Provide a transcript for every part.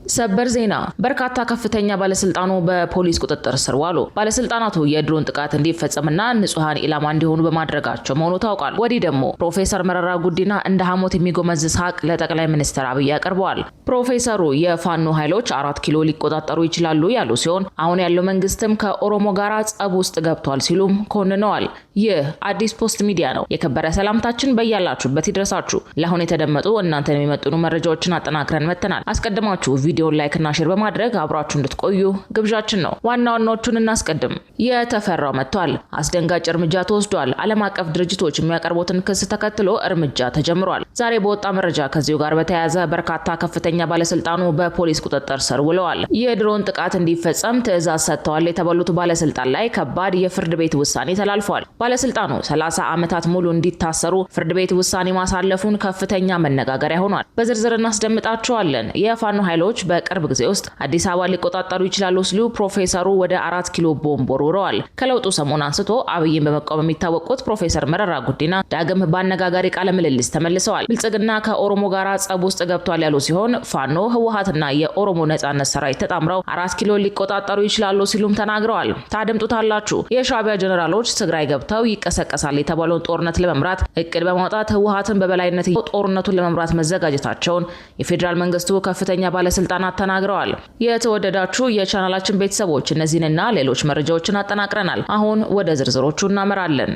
ሰበር ዜና በርካታ ከፍተኛ ባለስልጣኑ በፖሊስ ቁጥጥር ስር ዋሉ። ባለስልጣናቱ የድሮን ጥቃት እንዲፈጸምና ንጹሃን ኢላማ እንዲሆኑ በማድረጋቸው መሆኑ ታውቋል። ወዲህ ደግሞ ፕሮፌሰር መረራ ጉዲና እንደ ሐሞት የሚጎመዝዝ ሀቅ ለጠቅላይ ሚኒስትር አብይ አቀርበዋል። ፕሮፌሰሩ የፋኖ ኃይሎች 4 ኪሎ ሊቆጣጠሩ ይችላሉ ያሉ ሲሆን አሁን ያለው መንግስትም ከኦሮሞ ጋር ጸብ ውስጥ ገብቷል ሲሉም ኮንነዋል። ይህ አዲስ ፖስት ሚዲያ ነው። የከበረ ሰላምታችን በያላችሁበት ይድረሳችሁ። ለአሁን የተደመጡ እናንተን የሚመጥኑ መረጃዎችን አጠናክረን መተናል። አስቀድማችሁ ቪዲዮ ላይክ እና ሼር በማድረግ አብራችሁ እንድትቆዩ ግብዣችን ነው። ዋና ዋናዎቹን እናስቀድም። የተፈራው መጥቷል። አስደንጋጭ እርምጃ ተወስዷል። ዓለም አቀፍ ድርጅቶች የሚያቀርቡትን ክስ ተከትሎ እርምጃ ተጀምሯል። ዛሬ በወጣ መረጃ ከዚሁ ጋር በተያያዘ በርካታ ከፍተኛ ባለስልጣኑ በፖሊስ ቁጥጥር ስር ውለዋል። የድሮን ጥቃት እንዲፈጸም ትዕዛዝ ሰጥተዋል የተባሉት ባለስልጣን ላይ ከባድ የፍርድ ቤት ውሳኔ ተላልፏል። ባለስልጣኑ 30 ዓመታት ሙሉ እንዲታሰሩ ፍርድ ቤት ውሳኔ ማሳለፉን ከፍተኛ መነጋገሪያ ሆኗል። በዝርዝር እናስደምጣቸዋለን። የፋኖ ኃይሎች በቅርብ ጊዜ ውስጥ አዲስ አበባ ሊቆጣጠሩ ይችላሉ ሲሉ ፕሮፌሰሩ ወደ 4 ኪሎ ቦምብ ወርውረዋል። ከለውጡ ሰሞን አንስቶ አብይን በመቃወም የሚታወቁት ፕሮፌሰር መረራ ጉዲና ዳግም በአነጋጋሪ ቃለ ምልልስ ተመልሰዋል። ብልጽግና ከኦሮሞ ጋር ጸብ ውስጥ ገብቷል ያሉ ሲሆን ፋኖ፣ ህወሓትና የኦሮሞ ነጻነት ሰራዊት ተጣምረው 4 ኪሎ ሊቆጣጠሩ ይችላሉ ሲሉም ተናግረዋል። ታደምጡታላችሁ። የሻዕቢያ ጀነራሎች ትግራይ ገብተው ይቀሰቀሳል የተባለውን ጦርነት ለመምራት እቅድ በማውጣት ህወሓትን በበላይነት ጦርነቱን ለመምራት መዘጋጀታቸውን የፌዴራል መንግስቱ ከፍተኛ ባለስልጣናት ተናግረዋል። የተወደዳችሁ የቻናላችን ቤተሰቦች እነዚህንና ሌሎች መረጃዎችን አጠናቅረናል። አሁን ወደ ዝርዝሮቹ እናመራለን።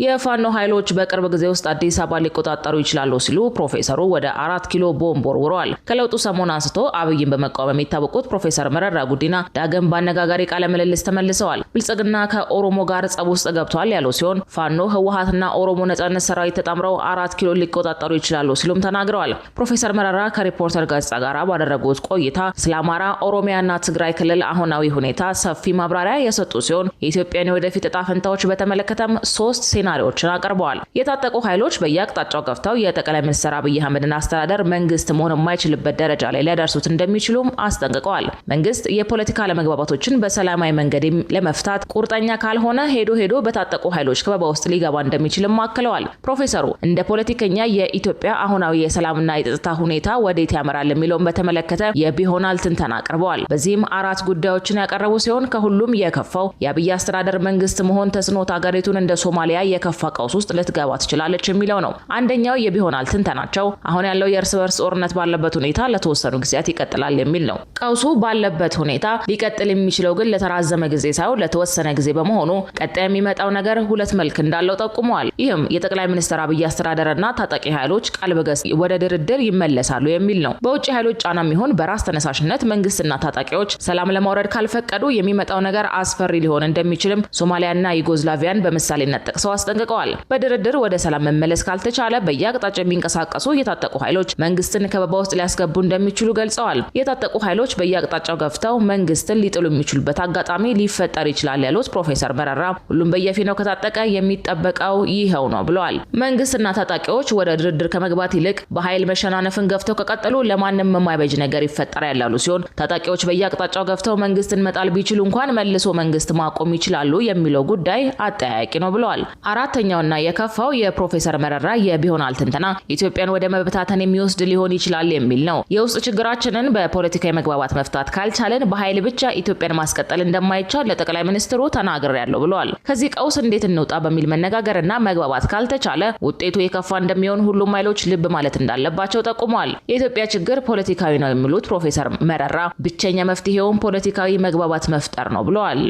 የፋኖ ኃይሎች በቅርብ ጊዜ ውስጥ አዲስ አበባ ሊቆጣጠሩ ይችላሉ ሲሉ ፕሮፌሰሩ ወደ 4 ኪሎ ቦምብ ወርውረዋል። ከለውጡ ሰሞን አንስቶ አብይን በመቃወም የሚታወቁት ፕሮፌሰር መረራ ጉዲና ዳግም በአነጋጋሪ ቃለ ምልልስ ተመልሰዋል። ብልጽግና ከኦሮሞ ጋር ጸብ ውስጥ ገብቷል ያሉ ሲሆን ፋኖ፣ ህወሓትና ኦሮሞ ነጻነት ሰራዊት ተጣምረው 4 ኪሎ ሊቆጣጠሩ ይችላሉ ሲሉም ተናግረዋል። ፕሮፌሰር መረራ ከሪፖርተር ጋዜጣ ጋር ባደረጉት ቆይታ ስለ አማራ፣ ኦሮሚያና ትግራይ ክልል አሁናዊ ሁኔታ ሰፊ ማብራሪያ የሰጡ ሲሆን የኢትዮጵያን የወደፊት ዕጣ ፈንታዎች በተመለከተም 3 ሴናሪዎችን አቀርበዋል። የታጠቁ ኃይሎች በየአቅጣጫው ገፍተው የጠቅላይ ሚኒስትር አብይ አህመድን አስተዳደር መንግስት መሆን የማይችልበት ደረጃ ላይ ሊያደርሱት እንደሚችሉም አስጠንቅቀዋል። መንግስት የፖለቲካ አለመግባባቶችን በሰላማዊ መንገድ ለመፍታት ቁርጠኛ ካልሆነ ሄዶ በታጠቁ ኃይሎች ከበባ ውስጥ ሊገባ እንደሚችልም አክለዋል። ፕሮፌሰሩ እንደ ፖለቲከኛ የኢትዮጵያ አሁናዊ የሰላምና የጸጥታ ሁኔታ ወዴት ያመራል የሚለውን በተመለከተ የቢሆናል ትንተና አቅርበዋል። በዚህም 4 ጉዳዮችን ያቀረቡ ሲሆን ከሁሉም የከፋው የአብይ አስተዳደር መንግስት መሆን ተስኖት ሀገሪቱን እንደ ሶማሊያ የከፋ ቀውስ ውስጥ ልትገባ ትችላለች የሚለው ነው። አንደኛው የቢሆናል ትንተናቸው አሁን ያለው የእርስ በርስ ጦርነት ባለበት ሁኔታ ለተወሰኑ ጊዜያት ይቀጥላል የሚል ነው። ቀውሱ ባለበት ሁኔታ ሊቀጥል የሚችለው ግን ለተራዘመ ጊዜ ሳይሆን ለተወሰነ ጊዜ በመሆኑ ቀጣይ የሚመጣው ነገር ሁለት መልክ እንዳለው ጠቁመዋል። ይህም የጠቅላይ ሚኒስትር አብይ አስተዳደርና ታጣቂ ኃይሎች ቃል በገስ ወደ ድርድር ይመለሳሉ የሚል ነው። በውጭ ኃይሎች ጫናም ይሁን በራስ ተነሳሽነት መንግስትና ታጣቂዎች ሰላም ለማውረድ ካልፈቀዱ የሚመጣው ነገር አስፈሪ ሊሆን እንደሚችልም ሶማሊያና ዩጎዝላቪያን በምሳሌነት ጠቅሰው አስጠንቅቀዋል። በድርድር ወደ ሰላም መመለስ ካልተቻለ በየአቅጣጫው የሚንቀሳቀሱ የታጠቁ ኃይሎች መንግስትን ከበባ ውስጥ ሊያስገቡ እንደሚችሉ ገልጸዋል። የታጠቁ ኃይሎች በየአቅጣጫው ገፍተው መንግስትን ሊጥሉ የሚችሉበት አጋጣሚ ሊፈጠር ይችላል ያሉት ፕሮፌሰር መረራ ሁሉም በየፊናው ከታጠቀ የሚጠበቀው ይሄው ነው ብለዋል። መንግስትና ታጣቂዎች ወደ ድርድር ከመግባት ይልቅ በኃይል መሸናነፍን ገፍተው ከቀጠሉ ለማንም የማይበጅ ነገር ይፈጠራል ያሉ ሲሆን ታጣቂዎች በየአቅጣጫው ገፍተው መንግስትን መጣል ቢችሉ እንኳን መልሶ መንግስት ማቆም ይችላሉ የሚለው ጉዳይ አጠያያቂ ነው ብለዋል። አራተኛውና የከፋው የፕሮፌሰር መረራ የቢሆናል ትንተና ኢትዮጵያን ወደ መበታተን የሚወስድ ሊሆን ይችላል የሚል ነው። የውስጥ ችግራችንን በፖለቲካዊ መግባባት መፍታት ካልቻለን በኃይል ብቻ ኢትዮጵያን ማስቀጠል እንደማይቻል ለጠቅላይ ሚኒስትሩ ተናግሬያለሁ ብለዋል። ከዚህ ቀውስ እንዴት እንውጣ በሚል መነጋገርና መግባባት ካልተቻለ ውጤቱ የከፋ እንደሚሆን ሁሉም ኃይሎች ልብ ማለት እንዳለባቸው ጠቁመዋል። የኢትዮጵያ ችግር ፖለቲካዊ ነው የሚሉት ፕሮፌሰር መረራ ብቸኛ መፍትሄውን ፖለቲካዊ መግባባት መፍጠር ነው ብለዋል።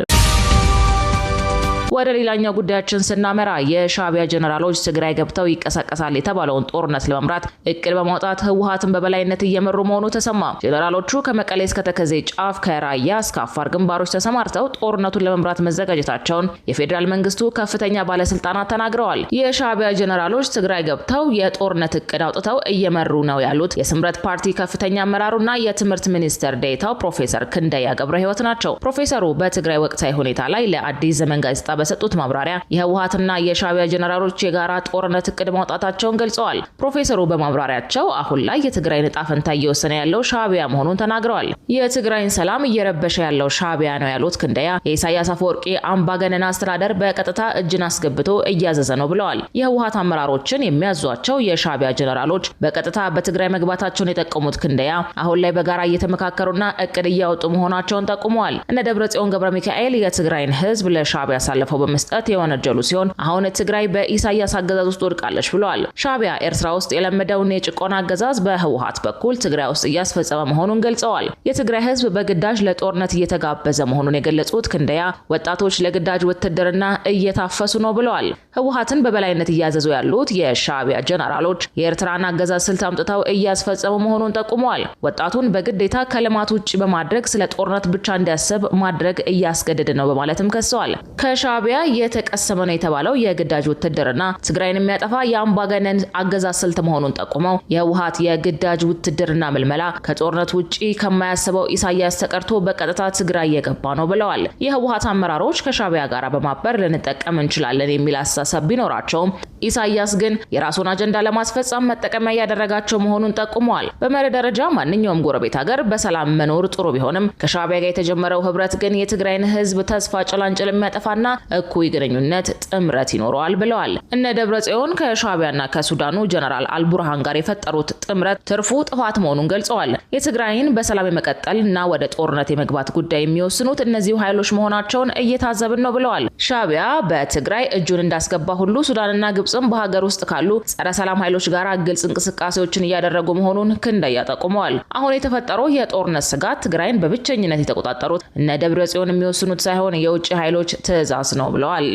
ወደ ሌላኛው ጉዳያችን ስናመራ የሻዕቢያ ጀነራሎች ትግራይ ገብተው ይቀሰቀሳል የተባለውን ጦርነት ለመምራት እቅድ በማውጣት ህወሓትን በበላይነት እየመሩ መሆኑ ተሰማ። ጀነራሎቹ ከመቀሌ እስከ ተከዜ ጫፍ ከራያ እስከ አፋር ግንባሮች ተሰማርተው ጦርነቱን ለመምራት መዘጋጀታቸውን የፌዴራል መንግስቱ ከፍተኛ ባለስልጣናት ተናግረዋል። የሻዕቢያ ጀነራሎች ትግራይ ገብተው የጦርነት እቅድ አውጥተው እየመሩ ነው ያሉት የስምረት ፓርቲ ከፍተኛ አመራሩና የትምህርት ሚኒስትር ዴኤታው ፕሮፌሰር ክንደያ ገብረ ህይወት ናቸው። ፕሮፌሰሩ በትግራይ ወቅታዊ ሁኔታ ላይ ለአዲስ ዘመን ጋዜጣ በሰጡት ማብራሪያ የህወሓትና የሻዕቢያ ጀነራሎች የጋራ ጦርነት እቅድ ማውጣታቸውን ገልጸዋል። ፕሮፌሰሩ በማብራሪያቸው አሁን ላይ የትግራይን ዕጣ ፈንታ እየወሰነ ያለው ሻዕቢያ መሆኑን ተናግረዋል። የትግራይን ሰላም እየረበሸ ያለው ሻዕቢያ ነው ያሉት ክንደያ የኢሳያስ አፈወርቂ አምባገነን አስተዳደር በቀጥታ እጅን አስገብቶ እያዘዘ ነው ብለዋል። የህወሓት አመራሮችን የሚያዟቸው የሻዕቢያ ጀነራሎች በቀጥታ በትግራይ መግባታቸውን የጠቀሙት ክንደያ አሁን ላይ በጋራ እየተመካከሩና እቅድ እያወጡ መሆናቸውን ጠቁመዋል። እነ ደብረጽዮን ገብረ ሚካኤል የትግራይን ህዝብ ለሻዕቢያ አሳልፈው በመስጠት የወነጀሉ ሲሆን አሁን ትግራይ በኢሳያስ አገዛዝ ውስጥ ወድቃለች ብለዋል። ሻዕቢያ ኤርትራ ውስጥ የለመደውን የጭቆና አገዛዝ በህወሓት በኩል ትግራይ ውስጥ እያስፈጸመ መሆኑን ገልጸዋል። የትግራይ ህዝብ በግዳጅ ለጦርነት እየተጋበዘ መሆኑን የገለጹት ክንደያ ወጣቶች ለግዳጅ ውትድርና እየታፈሱ ነው ብለዋል። ህወሓትን በበላይነት እያዘዙ ያሉት የሻዕቢያ ጀነራሎች የኤርትራን አገዛዝ ስልት አምጥተው እያስፈጸሙ መሆኑን ጠቁመዋል። ወጣቱን በግዴታ ከልማት ውጭ በማድረግ ስለ ጦርነት ብቻ እንዲያስብ ማድረግ እያስገደደ ነው በማለትም ከሰዋል። ከሻዕቢያ የተቀሰመ ነው የተባለው የግዳጅ ውትድርና ትግራይን የሚያጠፋ የአምባገነን አገዛዝ ስልት መሆኑን ጠቁመው የህወሓት የግዳጅ ውትድርና ምልመላ ከጦርነት ውጪ ከማያስበው ኢሳያስ ተቀርቶ በቀጥታ ትግራይ እየገባ ነው ብለዋል። የህወሓት አመራሮች ከሻዕቢያ ጋር በማበር ልንጠቀም እንችላለን የሚል አስተሳሰብ ቢኖራቸውም ኢሳያስ ግን የራሱን አጀንዳ ለማስፈጸም መጠቀሚያ ያደረጋቸው መሆኑን ጠቁመዋል። በመሪ ደረጃ ማንኛውም ጎረቤት ሀገር በሰላም መኖር ጥሩ ቢሆንም ከሻዕቢያ ጋር የተጀመረው ህብረት ግን የትግራይን ህዝብ ተስፋ ጭላንጭል የሚያጠፋና እኩይ ግንኙነት ጥምረት ይኖረዋል ብለዋል። እነ ደብረጽዮን ከሻዕቢያና ከሱዳኑ ጀነራል አልቡርሃን ጋር የፈጠሩት ጥምረት ትርፉ ጥፋት መሆኑን ገልጸዋል። የትግራይን በሰላም የመቀጠል እና ወደ ጦርነት የመግባት ጉዳይ የሚወስኑት እነዚሁ ኃይሎች መሆናቸውን እየታዘብን ነው ብለዋል። ሻዕቢያ በትግራይ እጁን እንዳስገባ ሁሉ ሱዳንና ግብጽም በሀገር ውስጥ ካሉ ጸረ ሰላም ኃይሎች ጋር ግልጽ እንቅስቃሴዎችን እያደረጉ መሆኑን ክንደያ ጠቁመዋል። አሁን የተፈጠረው የጦርነት ስጋት ትግራይን በብቸኝነት የተቆጣጠሩት እነ ደብረጽዮን የሚወስኑት ሳይሆን የውጭ ኃይሎች ትዕዛዝ ነው ብለዋል።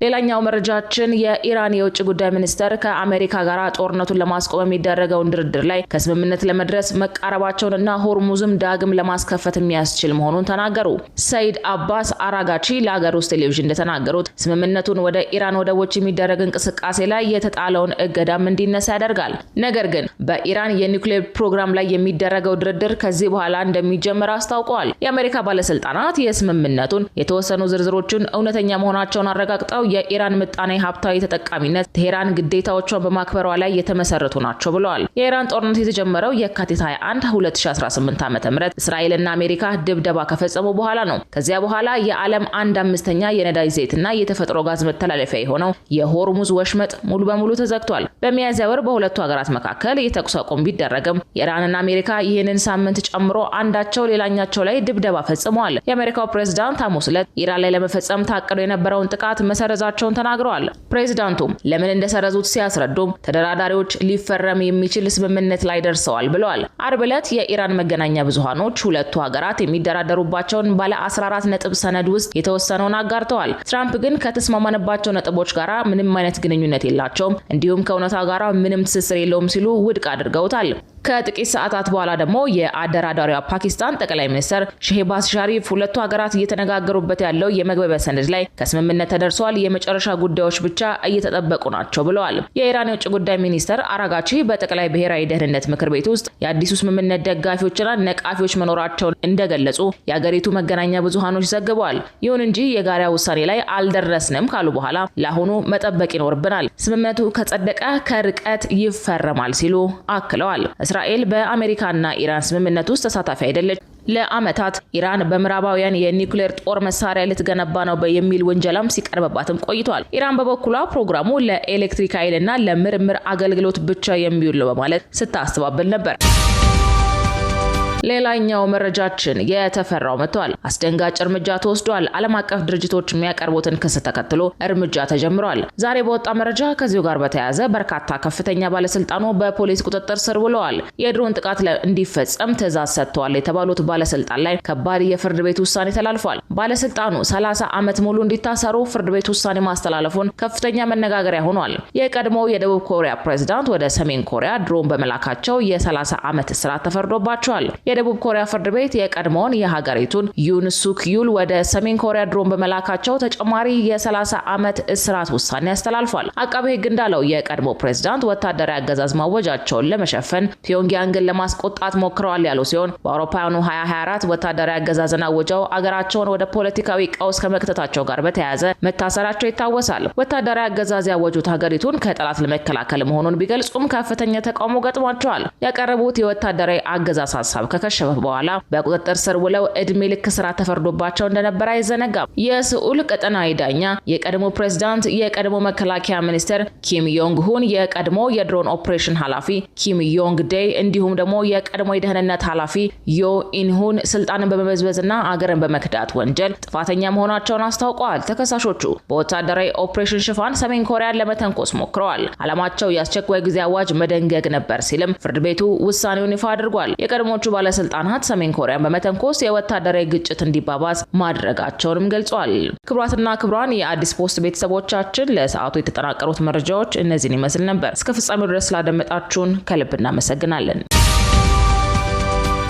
ሌላኛው መረጃችን የኢራን የውጭ ጉዳይ ሚኒስተር ከአሜሪካ ጋር ጦርነቱን ለማስቆም የሚደረገውን ድርድር ላይ ከስምምነት ለመድረስ መቃረባቸውንና ሆርሙዝም ዳግም ለማስከፈት የሚያስችል መሆኑን ተናገሩ። ሰይድ አባስ አራጋቺ ለሀገር ውስጥ ቴሌቪዥን እንደተናገሩት ስምምነቱን ወደ ኢራን ወደቦች የሚደረግ እንቅስቃሴ ላይ የተጣለውን እገዳም እንዲነሳ ያደርጋል። ነገር ግን በኢራን የኒውክሌር ፕሮግራም ላይ የሚደረገው ድርድር ከዚህ በኋላ እንደሚጀምር አስታውቀዋል። የአሜሪካ ባለስልጣናት የስምምነቱን የተወሰኑ ዝርዝሮችን እውነተኛ መሆናቸውን አረጋግጠው የኢራን ምጣኔ ሀብታዊ ተጠቃሚነት ቴህራን ግዴታዎቿን በማክበሯ ላይ የተመሰረቱ ናቸው ብለዋል። የኢራን ጦርነት የተጀመረው የካቲት 21 2018 ዓ.ም እስራኤልና አሜሪካ ድብደባ ከፈጸሙ በኋላ ነው። ከዚያ በኋላ የዓለም 1/5 የነዳጅ ዘይትና የተፈጥሮ ጋዝ መተላለፊያ የሆነው የሆርሙዝ ወሽመጥ ሙሉ በሙሉ ተዘግቷል። በሚያዝያ ወር በሁለቱ ሀገራት መካከል የተኩስ አቁም ቢደረግም ኢራንና አሜሪካ ይህንን ሳምንት ጨምሮ አንዳቸው ሌላኛቸው ላይ ድብደባ ፈጽመዋል። የአሜሪካው ፕሬዝዳንት ሐሙስ ዕለት ኢራን ላይ ለመፈጸም ታቅዶ የነበረውን ጥቃት መሰረዛቸውን ተናግረዋል። ፕሬዝዳንቱም ለምን እንደሰረዙት ሲያስረዱም ተደራዳሪዎች ሊፈረም የሚችል ስምምነት ላይ ደርሰዋል ብለዋል። አርብ ዕለት የኢራን መገናኛ ብዙሃኖች ሁለቱ ሀገራት የሚደራደሩባቸውን ባለ 14 ነጥብ ሰነድ ውስጥ የተወሰነውን አጋርተዋል። ትራምፕ ግን ከተስማማንባቸው ነጥቦች ጋር ምንም አይነት ግንኙነት የላቸውም፣ እንዲሁም ከእውነታ ጋር ምንም ትስስር የለውም ሲሉ ውድቅ አድርገውታል። ከጥቂት ሰዓታት በኋላ ደግሞ የአደራዳሪዋ ፓኪስታን ጠቅላይ ሚኒስትር ሼህባዝ ሻሪፍ ሁለቱ ሀገራት እየተነጋገሩበት ያለው የመግባቢያ ሰነድ ላይ ከስምምነት ተደርሷል፣ የመጨረሻ ጉዳዮች ብቻ እየተጠበቁ ናቸው ብለዋል። የኢራን የውጭ ጉዳይ ሚኒስትር አራጋቺ በጠቅላይ ብሔራዊ ደህንነት ምክር ቤት ውስጥ የአዲሱ ስምምነት ደጋፊዎችና ነቃፊዎች መኖራቸውን እንደገለጹ የአገሪቱ መገናኛ ብዙሃኖች ዘግበዋል። ይሁን እንጂ የጋራ ውሳኔ ላይ አልደረስንም ካሉ በኋላ ለአሁኑ መጠበቅ ይኖርብናል፣ ስምምነቱ ከጸደቀ ከርቀት ይፈረማል ሲሉ አክለዋል። እስራኤል በአሜሪካና ኢራን ስምምነት ውስጥ ተሳታፊ አይደለች። ለአመታት ኢራን በምዕራባውያን የኒውክሌር ጦር መሳሪያ ልትገነባ ነው የሚል ወንጀላም ሲቀርብባትም ቆይቷል። ኢራን በበኩሏ ፕሮግራሙ ለኤሌክትሪክ ኃይልና ለምርምር አገልግሎት ብቻ የሚውል ነው በማለት ስታስተባብል ነበር። ሌላኛው መረጃችን የተፈራው መጥቷል። አስደንጋጭ እርምጃ ተወስዷል። ዓለም አቀፍ ድርጅቶች የሚያቀርቡትን ክስ ተከትሎ እርምጃ ተጀምሯል። ዛሬ በወጣ መረጃ ከዚሁ ጋር በተያያዘ በርካታ ከፍተኛ ባለስልጣኑ በፖሊስ ቁጥጥር ስር ውለዋል። የድሮን ጥቃት እንዲፈጸም ትዕዛዝ ሰጥተዋል የተባሉት ባለስልጣን ላይ ከባድ የፍርድ ቤት ውሳኔ ተላልፏል። ባለስልጣኑ 30 ዓመት ሙሉ እንዲታሰሩ ፍርድ ቤት ውሳኔ ማስተላለፉን ከፍተኛ መነጋገሪያ ሆኗል። የቀድሞው የደቡብ ኮሪያ ፕሬዝዳንት ወደ ሰሜን ኮሪያ ድሮን በመላካቸው የ30 ዓመት እስራት ተፈርዶባቸዋል። የደቡብ ኮሪያ ፍርድ ቤት የቀድሞውን የሀገሪቱን ዩን ሱክ ዩል ወደ ሰሜን ኮሪያ ድሮን በመላካቸው ተጨማሪ የ30 ዓመት እስራት ውሳኔ አስተላልፏል። አቃቤ ሕግ እንዳለው የቀድሞ ፕሬዝዳንት ወታደራዊ አገዛዝ ማወጃቸውን ለመሸፈን ፒዮንግያንግን ለማስቆጣት ሞክረዋል ያሉ ሲሆን በአውሮፓውያኑ 2024 ወታደራዊ አገዛዝን አወጀው አገራቸውን ወደ ፖለቲካዊ ቀውስ ከመክተታቸው ጋር በተያያዘ መታሰራቸው ይታወሳል። ወታደራዊ አገዛዝ ያወጁት ሀገሪቱን ከጠላት ለመከላከል መሆኑን ቢገልጹም ከፍተኛ ተቃውሞ ገጥሟቸዋል። ያቀረቡት የወታደራዊ አገዛዝ ሀሳብ ከከሸፈ በኋላ በቁጥጥር ስር ውለው እድሜ ልክ እስራት ተፈርዶባቸው እንደነበር አይዘነጋም። የስዑል ቀጠናዊ ዳኛ የቀድሞ ፕሬዝዳንት፣ የቀድሞ መከላከያ ሚኒስትር ኪም ዮንግ ሁን፣ የቀድሞ የድሮን ኦፕሬሽን ኃላፊ ኪም ዮንግ ዴይ እንዲሁም ደግሞ የቀድሞ የደህንነት ኃላፊ ዮ ኢንሁን ስልጣንን በመበዝበዝና አገርን በመክዳት ወንጀል ጥፋተኛ መሆናቸውን አስታውቀዋል። ተከሳሾቹ በወታደራዊ ኦፕሬሽን ሽፋን ሰሜን ኮሪያን ለመተንኮስ ሞክረዋል። ዓላማቸው የአስቸኳይ ጊዜ አዋጅ መደንገግ ነበር ሲልም ፍርድ ቤቱ ውሳኔውን ይፋ አድርጓል። የቀድሞቹ ባለስልጣናት ሰሜን ኮሪያን በመተንኮስ የወታደራዊ ግጭት እንዲባባስ ማድረጋቸውንም ገልጿል። ክቡራትና ክቡራን የአዲስ ፖስት ቤተሰቦቻችን ለሰዓቱ የተጠናቀሩት መረጃዎች እነዚህን ይመስል ነበር። እስከ ፍጻሜው ድረስ ስላደመጣችሁን ከልብ እናመሰግናለን።